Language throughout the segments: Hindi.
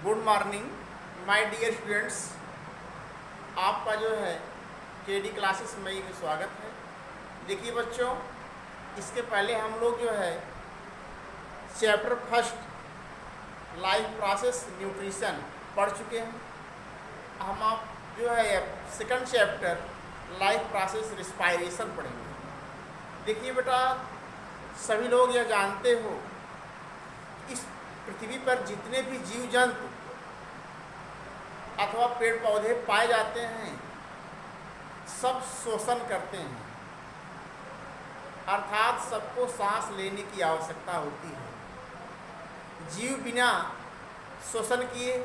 Good morning my dear students. आपका जो है केडी क्लासेस में स्वागत है। देखिए बच्चों, इसके पहले हम लोग जो है chapter first life process nutrition पढ़ चुके हैं। हम आप जो है second chapter life process respiration पढ़ेंगे। देखिए बेटा, सभी लोग यह जानते हो, इस पृथ्वी पर जितने भी जीव जंतु अथवा पेड़ पौधे पाए जाते हैं सब शोषण करते हैं, अर्थात सबको सांस लेने की आवश्यकता होती है। जीव बिना शोषण किए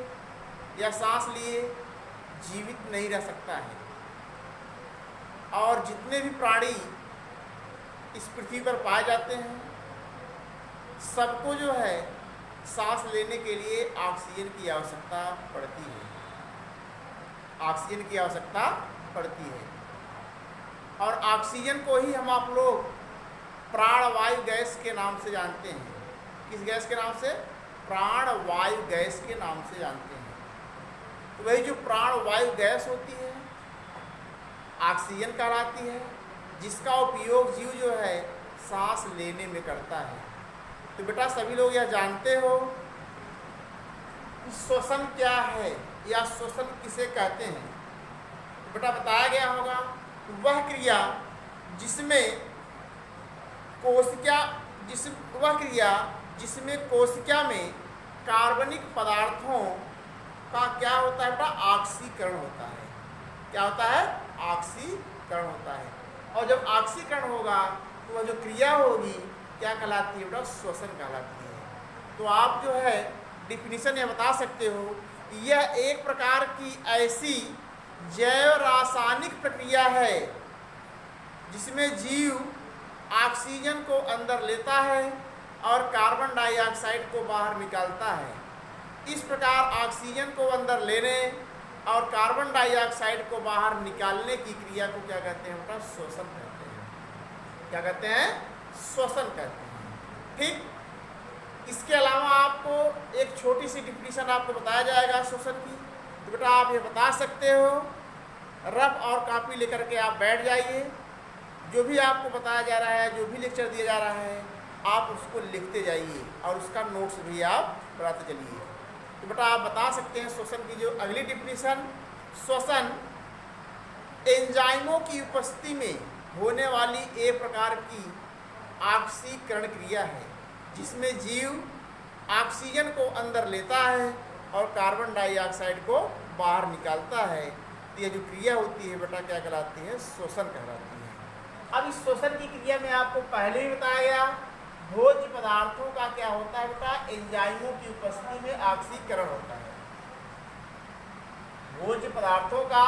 या सांस लिए जीवित नहीं रह सकता है। और जितने भी प्राणी इस पृथ्वी पर पाए जाते हैं सबको जो है सांस लेने के लिए ऑक्सीजन की आवश्यकता पड़ती है। ऑक्सीजन की आवश्यकता पड़ती है और ऑक्सीजन को ही हम आप लोग प्राणवायु गैस के नाम से जानते हैं। किस गैस के नाम से? प्राणवायु गैस के नाम से जानते हैं। तो वही जो प्राणवायु गैस होती है ऑक्सीजन कहलाती है, जिसका उपयोग जीव जो है सांस लेने में करता है। तो बेटा सभी लोग यह जानते हो कि श्वसन क्या है या श्वसन किसे कहते हैं। तो बेटा बताया गया होगा वह क्रिया जिसमें कोशिका में कार्बनिक पदार्थों का क्या होता है बेटा? ऑक्सीकरण होता है। क्या होता है? ऑक्सीकरण होता है। और जब ऑक्सीकरण होगा तो वह जो क्रिया होगी क्या कहलाती है बेटा? श्वसन कहलाती है। तो आप जो है डिफिनीशन ये बता सकते हो, यह एक प्रकार की ऐसी जैव रासायनिक प्रक्रिया है जिसमें जीव ऑक्सीजन को अंदर लेता है और कार्बन डाइऑक्साइड को बाहर निकालता है। इस प्रकार ऑक्सीजन को अंदर लेने और कार्बन डाइऑक्साइड को बाहर निकालने की क्रिया को क्या कहते हैं बेटा? श्वसन कहते हैं। क्या कहते हैं? श्वसन कहते हैं। ठीक। इसके अलावा आपको एक छोटी सी डिफिनीशन आपको बताया जाएगा श्वसन की। तो बेटा आप ये बता सकते हो, रफ और कॉपी लेकर के आप बैठ जाइए। जो भी आपको बताया जा रहा है, जो भी लेक्चर दिया जा रहा है, आप उसको लिखते जाइए और उसका नोट्स भी आप बनाते चलिए। तो बेटा आप बता सकते हैं श्वसन की जो अगली डिफिनीशन, श्वसन एंजाइमों की उपस्थिति में होने वाली एक प्रकार की ऑक्सीकरण क्रिया है जिसमें जीव ऑक्सीजन को अंदर लेता है और कार्बन डाइऑक्साइड को बाहर निकालता है। तो ये जो क्रिया होती है बेटा क्या कहलाती है? श्वसन कहलाती है। अब इस श्वसन की क्रिया में आपको पहले ही बताया गया भोज्य पदार्थों का क्या होता है बेटा? एंजाइमों की उपस्थिति में ऑक्सीकरण होता है। भोज्य पदार्थों का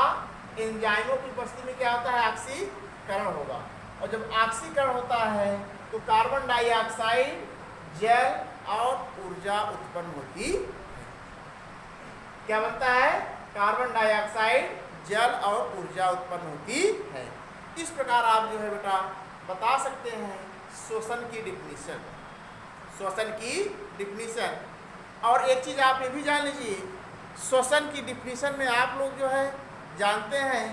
एंजाइमों की उपस्थिति में क्या होता है? ऑक्सीकरण होगा। और जब ऑक्सीकरण होता है तो कार्बन डाइऑक्साइड, जल और ऊर्जा उत्पन्न होती है। क्या बनता है? कार्बन डाइऑक्साइड, जल और ऊर्जा उत्पन्न होती है। इस प्रकार आप जो है बेटा बता सकते हैं श्वसन की डिफिनीशन। श्वसन की डिफिनीशन। और एक चीज़ आप ये भी जान लीजिए, श्वसन की डिफिनीशन में आप लोग जो है जानते हैं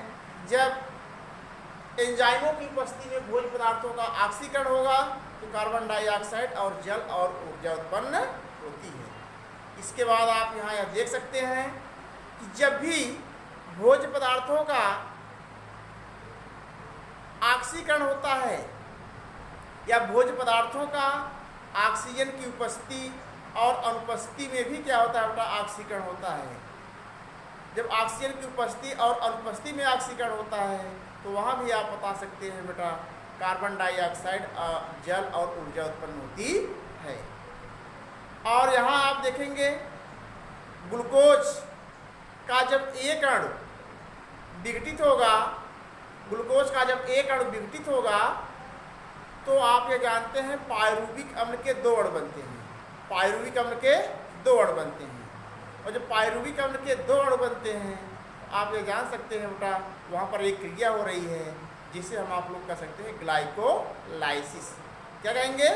जब एंजाइमों की उपस्थिति में भोज्य पदार्थों का ऑक्सीकरण होगा तो कार्बन डाइऑक्साइड और जल और ऊर्जा उत्पन्न होती है। इसके बाद आप यहाँ यह देख सकते हैं कि जब भी भोज्य पदार्थों का ऑक्सीकरण होता है या भोज्य पदार्थों का ऑक्सीजन की उपस्थिति और अनुपस्थिति में भी क्या होता है बेटा? ऑक्सीकरण होता है। जब ऑक्सीजन की उपस्थिति और अनुपस्थिति में ऑक्सीकरण होता है तो वहाँ भी आप बता सकते हैं बेटा कार्बन डाइऑक्साइड, जल और ऊर्जा उत्पन्न होती है। और यहाँ आप देखेंगे ग्लूकोज का जब एक अणु विघटित होगा, ग्लूकोज का जब एक अणु विघटित होगा तो आप ये जानते हैं पायरुविक अम्ल के 2 अणु बनते हैं। पायरुविक अम्ल के 2 अणु बनते हैं। और जब पायरुविक अम्ल के 2 अणु बनते हैं आप ये जान सकते हैं बेटा वहाँ पर एक क्रिया हो रही है जिसे हम आप लोग कह सकते हैं ग्लाइकोलाइसिस। क्या कहेंगे?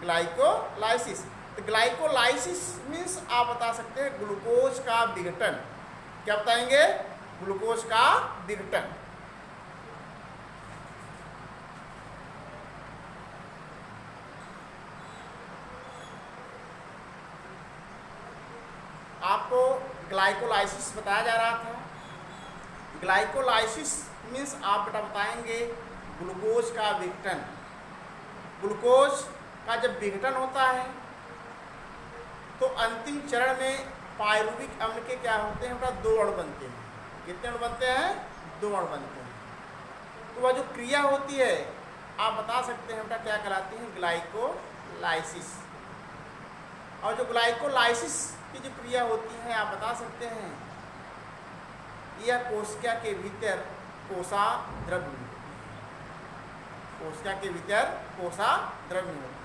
ग्लाइकोलाइसिस। तो ग्लाइकोलाइसिस मीन्स आप बता सकते हैं ग्लूकोज का विघटन। क्या बताएंगे? ग्लूकोज का विघटन। आपको ग्लाइकोलाइसिस बताया जा रहा था। ग्लाइकोलाइसिस मीन्स आप बेटा बताएंगे ग्लूकोज का विघटन। ग्लूकोज का जब विघटन होता है तो अंतिम चरण में पायरुविक अम्ल के क्या होते हैं बेटा? 2 अणु बनते हैं। कितने अणु बनते हैं? 2 अणु बनते हैं। तो वह जो क्रिया होती है आप बता सकते हैं बेटा क्या कहलाती है? ग्लाइकोलाइसिस। और जो ग्लाइकोलाइसिस की जो क्रिया होती है आप बता सकते हैं यह कोशिका के भीतर कोशाद्रव्य में होती है। कोशिका के भीतर कोशाद्रव्य में होती है।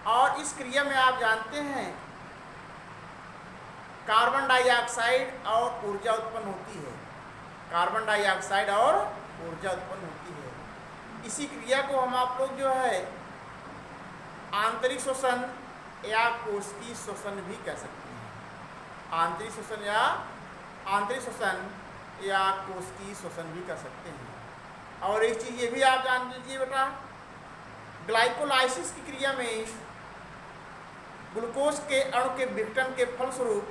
और इस क्रिया में आप जानते हैं कार्बन डाइऑक्साइड और ऊर्जा उत्पन्न होती है। कार्बन डाइऑक्साइड और ऊर्जा उत्पन्न होती है। इसी क्रिया को हम आप लोग जो है आंतरिक श्वसन या कोशिकीय श्वसन भी कह सकते हैं। आंतरिक श्वसन या कोशिकीय श्वसन भी कर सकते हैं। और एक चीज़ ये भी आप जान लीजिए बेटा, ग्लाइकोलाइसिस की क्रिया में ग्लूकोज के अणु के विघटन के फलस्वरूप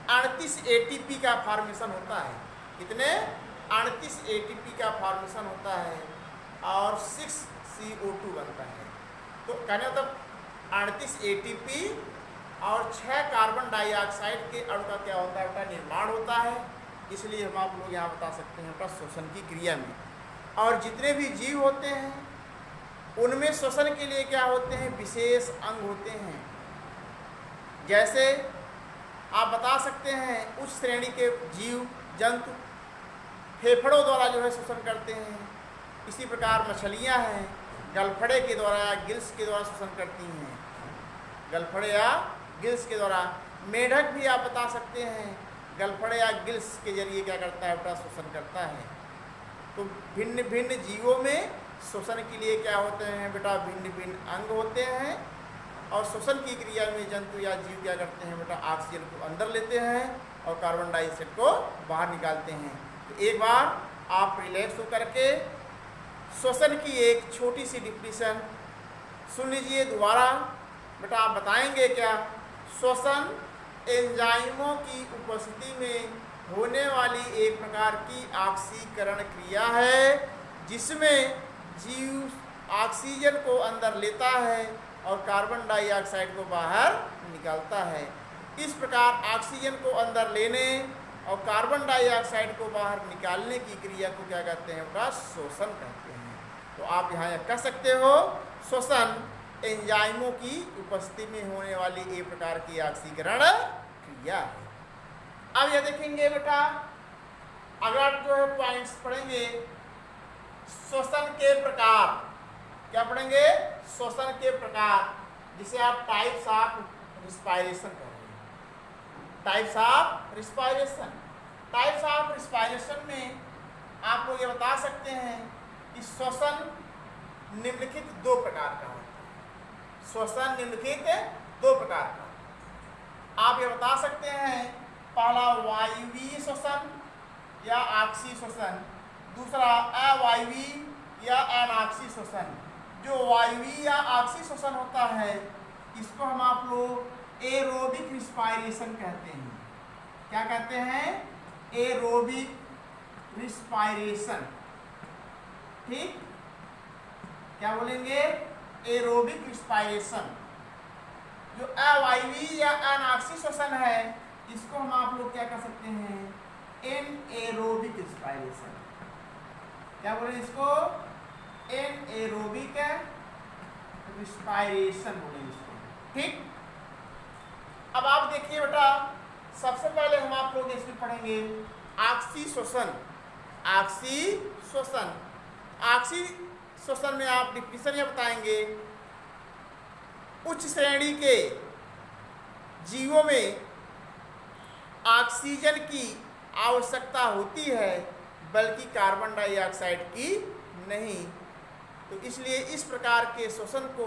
38 ATP का फॉर्मेशन होता है। कितने? 38 ATP का फॉर्मेशन होता है और 6 CO2 बनता है। तो कहने मतलब 38 ATP और 6 कार्बन डाइऑक्साइड के अणु का क्या होता है? निर्माण होता है। इसलिए हम आप लोग यहाँ बता सकते हैं श्वसन की क्रिया में। और जितने भी जीव होते हैं उनमें श्वसन के लिए क्या होते हैं? विशेष अंग होते हैं। जैसे आप बता सकते हैं उच्च श्रेणी के जीव जंतु फेफड़ों द्वारा जो है श्वसन करते हैं। इसी प्रकार मछलियाँ हैं गलफड़े के द्वारा या गिल्स के द्वारा श्वसन करती हैं। गलफड़े या गिल्स के द्वारा। मेढक भी आप बता सकते हैं गलफड़े या गिल्स के जरिए क्या करता है बेटा? श्वसन करता है। तो भिन्न भिन्न जीवों में श्वसन के लिए क्या होते हैं बेटा? भिन्न भिन्न अंग होते हैं। और श्वसन की क्रिया में जंतु या जीव क्या करते हैं बेटा? ऑक्सीजन को अंदर लेते हैं और कार्बन डाइऑक्साइड को बाहर निकालते हैं। तो एक बार आप रिलैक्स होकर के श्वसन की एक छोटी सी डिफिनीशन सुन लीजिए दोबारा। बेटा आप बताएंगे क्या? श्वसन एंजाइमों की उपस्थिति में होने वाली एक प्रकार की ऑक्सीकरण क्रिया है जिसमें जीव ऑक्सीजन को अंदर लेता है और कार्बन डाइऑक्साइड को बाहर निकालता है। इस प्रकार ऑक्सीजन को अंदर लेने और कार्बन डाइऑक्साइड को बाहर निकालने की क्रिया को क्या कहते हैं बेटा? श्वसन कहते हैं। तो आप यहाँ कह सकते हो श्वसन एंजाइमों की उपस्थिति में होने वाली एक प्रकार की ऑक्सीकरण क्रिया है। अब ये देखेंगे बेटा अगर जो है पॉइंट्स पढ़ेंगे श्वसन के प्रकार। क्या पढ़ेंगे? श्वसन के प्रकार, जिसे आप टाइप्स ऑफ रिस्पायरेशन कहेंगे। Types of respiration. Types of respiration में आप लोग ये बता सकते हैं कि श्वसन निम्नलिखित 2 प्रकार का होता है। श्वसन निम्नलिखित 2 प्रकार का आप ये बता सकते हैं। पहला वायवीय श्वसन या ऑक्सी श्वसन, दूसरा अवायवीय या अनाक्सी श्वसन। जो वायवीय या ऑक्सी श्वसन होता है इसको हम आप लोग एरोबिक रिस्पायरेशन कहते हैं। क्या कहते हैं? Aerobic respiration. ठीक, क्या बोलेंगे? Aerobic respiration. जो अवायवीय या अनाक्सी श्वसन है इसको हम आप लोग क्या कर सकते हैं? Anaerobic respiration. क्या बोले इसको? एनएरोबिक रिस्पायरेशन बोले इसको। ठीक, अब आप देखिए बेटा सबसे पहले हम आप लोग इसमें पढ़ेंगे ऑक्सी श्वसन। ऑक्सी श्वसन। ऑक्सी श्वसन में आप डिफिनीशन ये बताएंगे उच्च श्रेणी के जीवों में ऑक्सीजन की आवश्यकता होती है बल्कि कार्बन डाइऑक्साइड की नहीं। तो इसलिए इस प्रकार के श्वसन को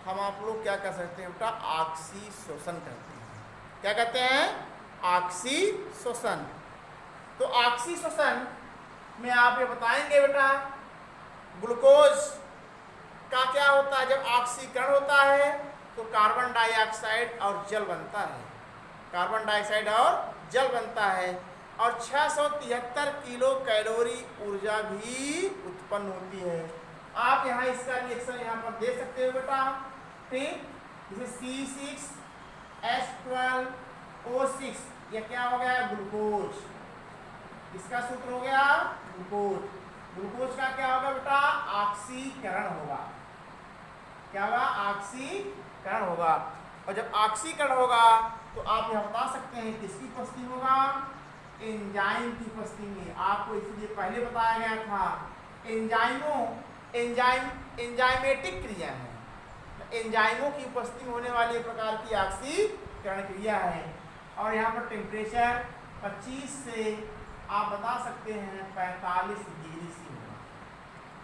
हम आप लोग क्या कर सकते हैं बेटा, ऑक्सीशोषण कहते हैं। क्या कहते हैं, ऑक्सीशोषण। तो ऑक्सीशोषण में आप ये बताएंगे बेटा, ग्लूकोज का क्या होता है, जब ऑक्सीकरण होता है तो कार्बन डाइऑक्साइड और जल बनता है, कार्बन डाइऑक्साइड और जल बनता है, और 673 किलो कैलोरी ऊर्जा भी उत्पन्न होती है। आप यहाँ इसका रिएक्शन यहाँ पर देख सकते हो बेटा, ठीक, जैसे C6H12O6, ये क्या हो गया, ग्लूकोज, इसका सूत्र हो गया ग्लूकोज। ग्लूकोज का क्या होगा बेटा, ऑक्सीकरण होगा। क्या होगा, ऑक्सीकरण होगा। और जब ऑक्सीकरण होगा तो आप यह बता सकते हैं किसकी उपस्थिति होगा, एंजाइम की उपस्थिति में। आपको इसलिए पहले बताया गया था, एंजाइमेटिक क्रिया है, एंजाइमों की उपस्थिति में होने वाली प्रकार की ऑक्सीकरण क्रिया है। और यहाँ पर टेम्परेचर 25 से आप बता सकते हैं 45 डिग्री सी होगा,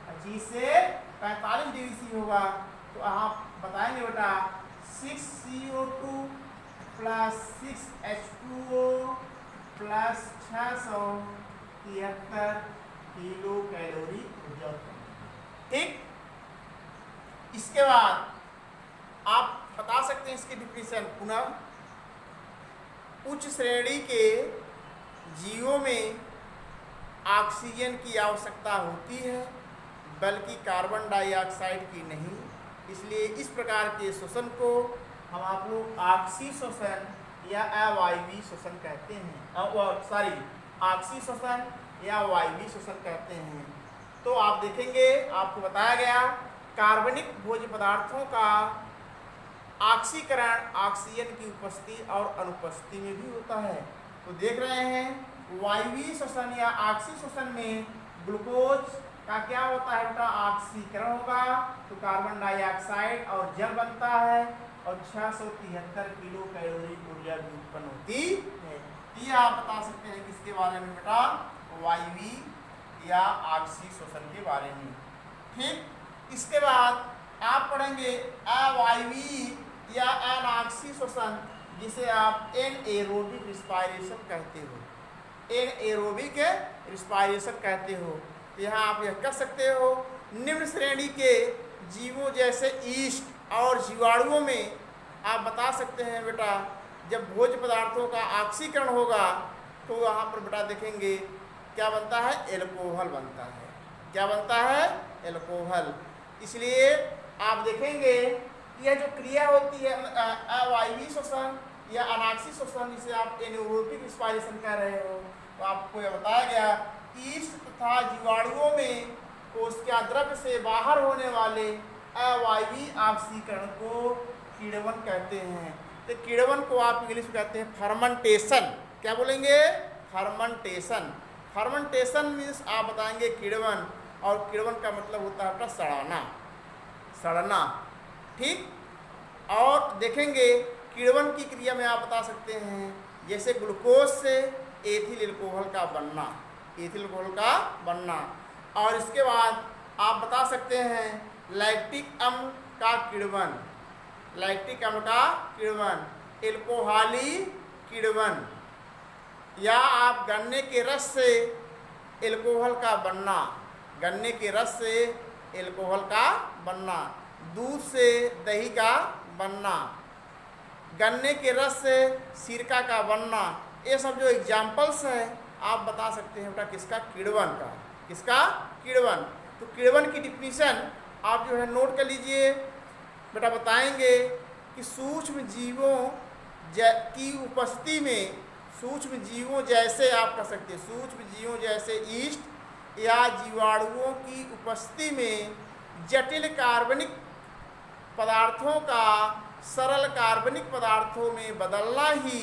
25 से 45 डिग्री सी होगा। तो आप बताएंगे बेटा 6CO2 plus 6H2O plus 673 kilo calorie ऊर्जा। ठीक, इसके बाद आप बता सकते हैं इसकी डिफिनेशन पुनः, उच्च श्रेणी के जीवों में ऑक्सीजन की आवश्यकता होती है, बल्कि कार्बन डाइऑक्साइड की नहीं। इसलिए इस प्रकार के शोषण को हम आप लोग ऑक्सीशोषण या अवायवीय शोषण कहते हैं, ऑक्सीशोषण या वायवीय शोषण कहते हैं। तो आप देखेंगे, आपको बताया गया कार्बनिक भोज्य पदार्थों का ऑक्सीकरण ऑक्सीजन की उपस्थिति और अनुपस्थिति में भी होता है। तो देख रहे हैं वायवीय शोषण या ऑक्सीशोषण में ग्लूकोज का क्या होता है बेटा, ऑक्सीकरण होगा तो कार्बन डाइऑक्साइड और जल बनता है और 673 किलो कैलोरी ऊर्जा भी उत्पन्न होती है। ये आप बता सकते हैं किसके बारे में बेटा, वायवीय या ऑक्सीशोषण के बारे में। ठीक, इसके बाद आप पढ़ेंगे अवायवीय या अनऑक्सीशोषण, जिसे आप एनएरोबिक रिस्पायरेशन कहते हो, एनएरोबिक रिस्पायरेशन कहते हो। यहाँ आप यह कर सकते हो, निम्न श्रेणी के जीवों जैसे ईस्ट और जीवाणुओं में आप बता सकते हैं बेटा, जब भोज्य पदार्थों का ऑक्सीकरण होगा तो यहाँ पर बेटा देखेंगे क्या बनता है, एल्कोहल बनता है। क्या बनता है, एल्कोहल। इसलिए आप देखेंगे यह जो क्रिया होती है अवायवीय शोषण या अनाक्सी शोषण, जिसे आप एनारोबिक रिस्पायरेशन कह रहे हो, तो आपको यह बताया गया ईस्ट तथा जीवाणुओं में कोशिका द्रव्य से बाहर होने वाले अवायवीय ऑक्सीकरण को किण्वन कहते हैं। तो किण्वन को आप इंग्लिश में कहते हैं फर्मेंटेशन। क्या बोलेंगे, फर्मेंटेशन। फर्मेंटेशन मीन्स आप बताएंगे किण्वन, और किण्वन का मतलब होता है आपका सड़ाना, सड़ना। ठीक, और देखेंगे किण्वन की क्रिया में आप बता सकते हैं जैसे ग्लूकोज से एथिल एल्कोहल का बनना, एथिल एल्कोहल का बनना। और इसके बाद आप बता सकते हैं लैक्टिक अम्ल का किण्वन, लैक्टिक अम्ल का किण्वन, एल्कोहली किण्वन, या आप गन्ने के रस से एल्कोहल का बनना, गन्ने के रस से एल्कोहल का बनना, दूध से दही का बनना, गन्ने के रस से सिरका का बनना। ये सब जो एग्जाम्पल्स हैं आप बता सकते हैं बेटा किसका, किण्वन का, किसका, किण्वन। तो किण्वन की डिफिनीशन आप जो है नोट कर लीजिए बेटा। बताएंगे कि सूक्ष्म जीवों की उपस्थिति में, सूक्ष्म जीवों जैसे आप कह सकते हैं, सूक्ष्म जीवों जैसे ईस्ट या जीवाणुओं की उपस्थिति में जटिल कार्बनिक पदार्थों का सरल कार्बनिक पदार्थों में बदलना ही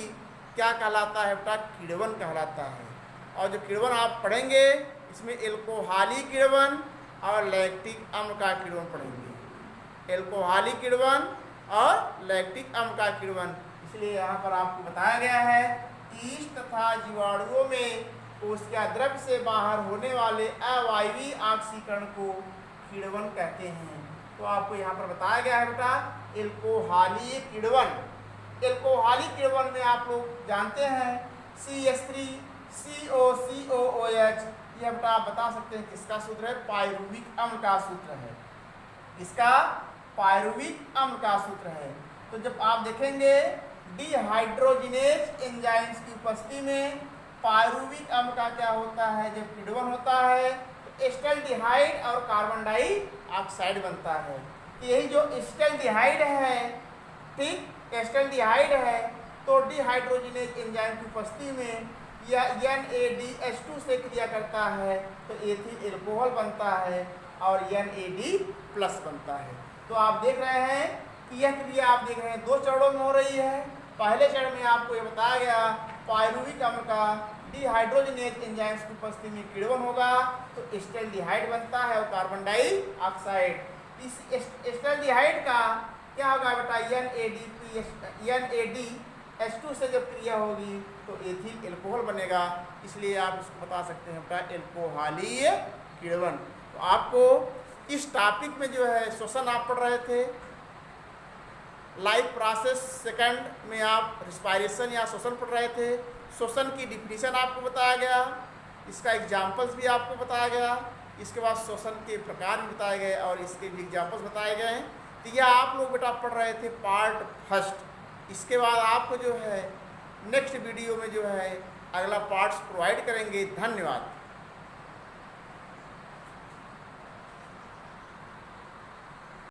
क्या कहलाता है बेटा, किण्वन कहलाता है। और जो किण्वन आप पढ़ेंगे इसमें एल्कोहली किण्वन और लैक्टिक अम्ल का किण्वन पढ़ेंगे, एल्कोहली किण्वन और लैक्टिक अम्ल का किण्वन। इसलिए यहाँ पर आपको बताया गया है ईस्ट तथा जीवाणुओं में कोशिका द्रव्य से बाहर होने वाले अवायवीय ऑक्सीकरण को किण्वन कहते हैं। तो आपको यहाँ पर बताया गया है बेटा एल्कोहलीय किण्वन। एल्कोहलीय किण्वन में आप लोग जानते हैं CH3COCOOH, यह बेटा आप बता सकते हैं किसका सूत्र है? पायरुविक अम्ल का सूत्र है। किसका? पायरुविक अम्ल का सूत्र है। तो जब आप देखेंगे डिहाइड्रोजिनेज एंजाइम्स की उपस्थिति में पायरुविक अम्ल का क्या होता है? जब किण्वन होता है तो एस्टल्डिहाइड और कार्बन डाइऑक्साइड बनता है। यही जो एस्टल्डिहाइड है, ठीक, एस्टल्डिहाइड है, तो डिहाइड्रोजिनेज एंजाइम की उपस्थिति में यह NADH2 से क्रिया करता है तो एथिल एल्कोहल बनता है और NAD+ बनता है। तो आप देख रहे हैं कि यह क्रिया आप देख रहे हैं 2 चरणों में हो रही है। पहले चरण में आपको यह बताया गया पायरुविक अम्ल का डिहाइड्रोजिनेज एंजाइम्स की उपस्थिति में किण्वन होगा तो एस्टल्डिहाइड बनता है और कार्बन डाइऑक्साइड। इस एस्टल्डिहाइड का क्या होगा बेटा? NADH2 से जब क्रिया होगी तो एथिल एल्कोहल बनेगा, इसलिए आप इसको बता सकते हैं बेटा एल्कोहलीय किण्वन। तो आपको इस टॉपिक में जो है श्वसन आप पढ़ रहे थे, लाइफ प्रोसेस सेकंड में आप रिस्पायरेशन या श्वसन पढ़ रहे थे। श्वसन की डिफिनीशन आपको बताया गया, इसका एग्जाम्पल्स भी आपको बताया गया, इसके बाद श्वसन के प्रकार भी बताए गए और इसके भी एग्जाम्पल्स बताए गए हैं। तो यह आप लोग बेटा पढ़ रहे थे पार्ट फर्स्ट। इसके बाद आपको जो है नेक्स्ट वीडियो में जो है अगला पार्ट्स प्रोवाइड करेंगे। धन्यवाद।